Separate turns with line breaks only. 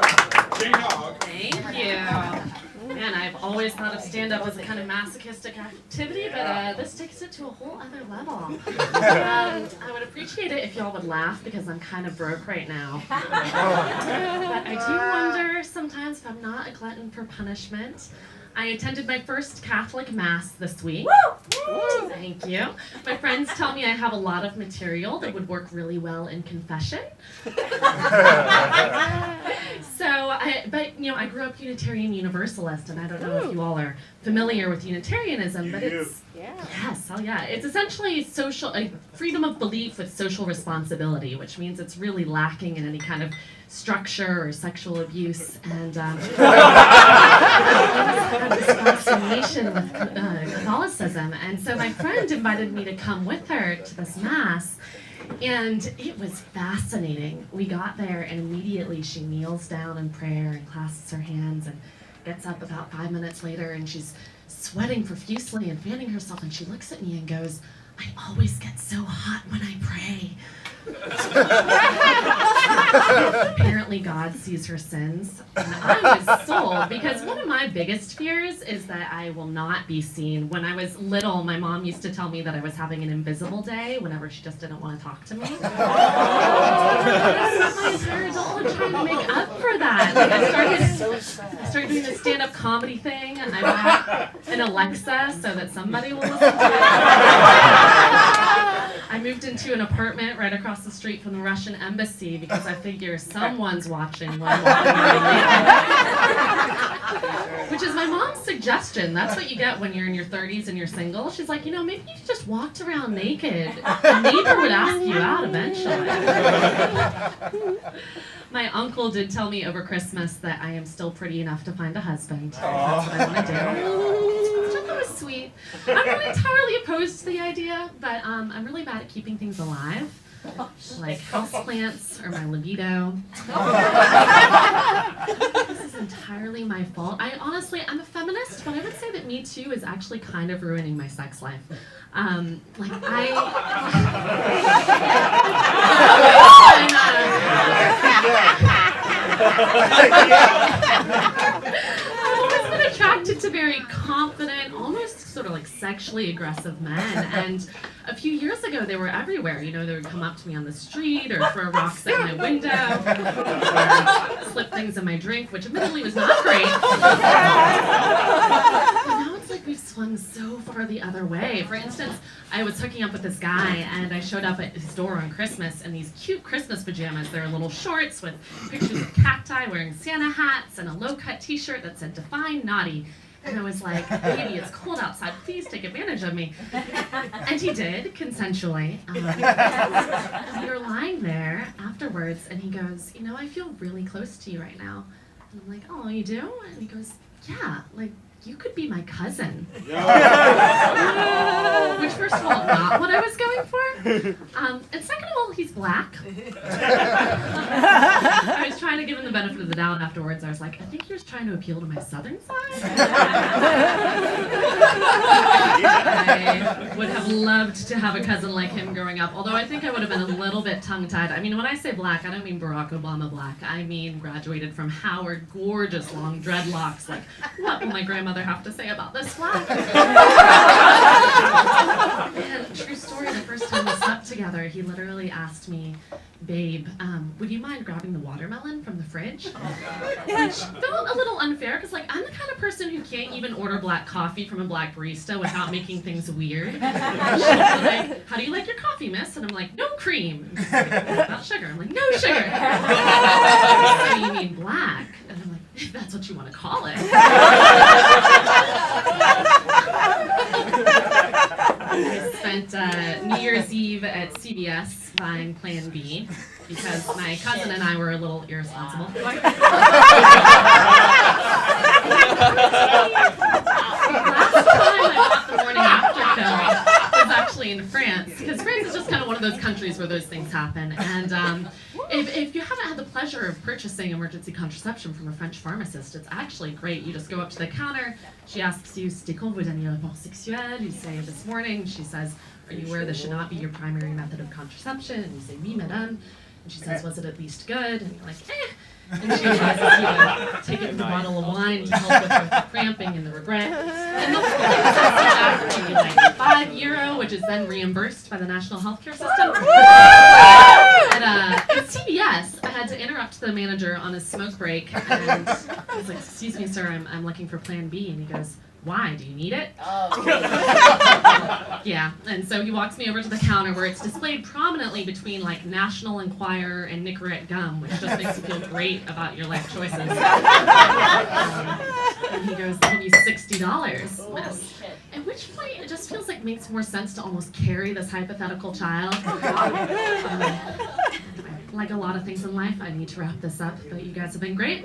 Thank you. Man, I've always thought of stand-up as a kind of masochistic activity, but this takes it to a whole other level. I would appreciate it if y'all would laugh because I'm kind of broke right now. But I do wonder sometimes if I'm not a glutton for punishment. I attended my first Catholic Mass this week. Woo! Thank you. My friends tell me I have a lot of material that would work really well in confession. I grew up Unitarian Universalist, and I don't know if you all are familiar with Unitarianism, but it's it's essentially freedom of belief with social responsibility, which means it's really lacking in any kind of structure or sexual abuse, and I had this fascination with Catholicism, and so my friend invited me to come with her to this Mass. And it was fascinating. We got there and immediately she kneels down in prayer and clasps her hands and gets up about 5 minutes later and she's sweating profusely and fanning herself and she looks at me and goes, "I always get so hot when I pray." Apparently God sees her sins, and I was sold because one of my biggest fears is that I will not be seen. When I was little, my mom used to tell me that I was having an invisible day whenever she just didn't want to talk to me. I spent my entire adulthood trying to make up for that. I started doing the stand-up comedy thing, and I bought an Alexa so that somebody will listen to it. I moved into an apartment right across the street from the Russian embassy because I figure someone's watching when I'm walking around. Which is my mom's suggestion. That's what you get when you're in your 30s and you're single. She's like, maybe you just walked around naked. A neighbor would ask you out eventually. My uncle did tell me over Christmas that I am still pretty enough to find a husband. That's what I want to do. That was sweet. I'm not entirely opposed to the idea, but I'm really bad at keeping things alive, like houseplants or my libido. This is entirely my fault. I'm a feminist, but I would say that Me Too is actually kind of ruining my sex life. I attracted to very confident, almost sort of like sexually aggressive men, and a few years ago they were everywhere. They would come up to me on the street or throw rocks at my window or slip things in my drink, which admittedly was not great. But now it's like we've swung so far the other way. For instance, I was hooking up with this guy and I showed up at his door on Christmas in these cute Christmas pajamas. They were little shorts with pictures of cacti wearing Santa hats and a low-cut t-shirt that said "Define Naughty." And I was like, "Baby, it's cold outside. Please take advantage of me." And he did, consensually. And we were lying there afterwards, and he goes, "I feel really close to you right now." And I'm like, "Oh, you do?" And he goes, "Yeah, you could be my cousin." Which, first of all, not what I was going for. And second of all, he's black. I was trying to give him the benefit of the doubt afterwards. I was like, I think he was trying to appeal to my southern side. I would have loved to have a cousin like him growing up, although I think I would have been a little bit tongue-tied. I mean, when I say black, I don't mean Barack Obama black. I mean graduated from Howard, gorgeous long dreadlocks. Like, what will my grandmother have to say about this black? And true story, the first time we slept together, he literally asked me, "Babe, would you mind grabbing the watermelon from the fridge?" Which felt a little unfair, because I'm the kind of person who can't even order black coffee from a black barista without making things weird. She'd be like, "How do you like your coffee, miss?" And I'm like, "No cream." And she's like, "What about sugar?" I'm like, "No sugar." "So you mean black?" And I'm like, "If that's what you want to call it." I spent New Year's Eve at CVS buying Plan B because my cousin and I were a little irresponsible. Last time I bought the morning after pill was actually in France, because France is just kind of one of those countries where those things happen. And if you haven't had the pleasure of purchasing emergency contraception from a French pharmacist, it's actually great. You just go up to the counter, she asks you, "C'était quand vos derniers rapports sexuels?" You say, "This morning." She says, "Are you aware this should not be your primary method of contraception?" And you say, "Oui, madame." And she says, "Was it at least good?" And you're like, And she advises you to take it with a bottle of wine to help with the cramping and the regret. And the whole thing is actually like €5, which is then reimbursed by the national healthcare system. At CVS, I had to interrupt the manager on his smoke break, and I was like, "Excuse me, sir, I'm looking for Plan B," and he goes, "Why? Do you need it?" Yeah, and so he walks me over to the counter where it's displayed prominently between like National Enquirer and Nicorette gum, which just makes you feel great about your life choices. And he goes, "That'll be $60, miss." At which point it just feels like it makes more sense to almost carry this hypothetical child. Like a lot of things in life, I need to wrap this up, but you guys have been great.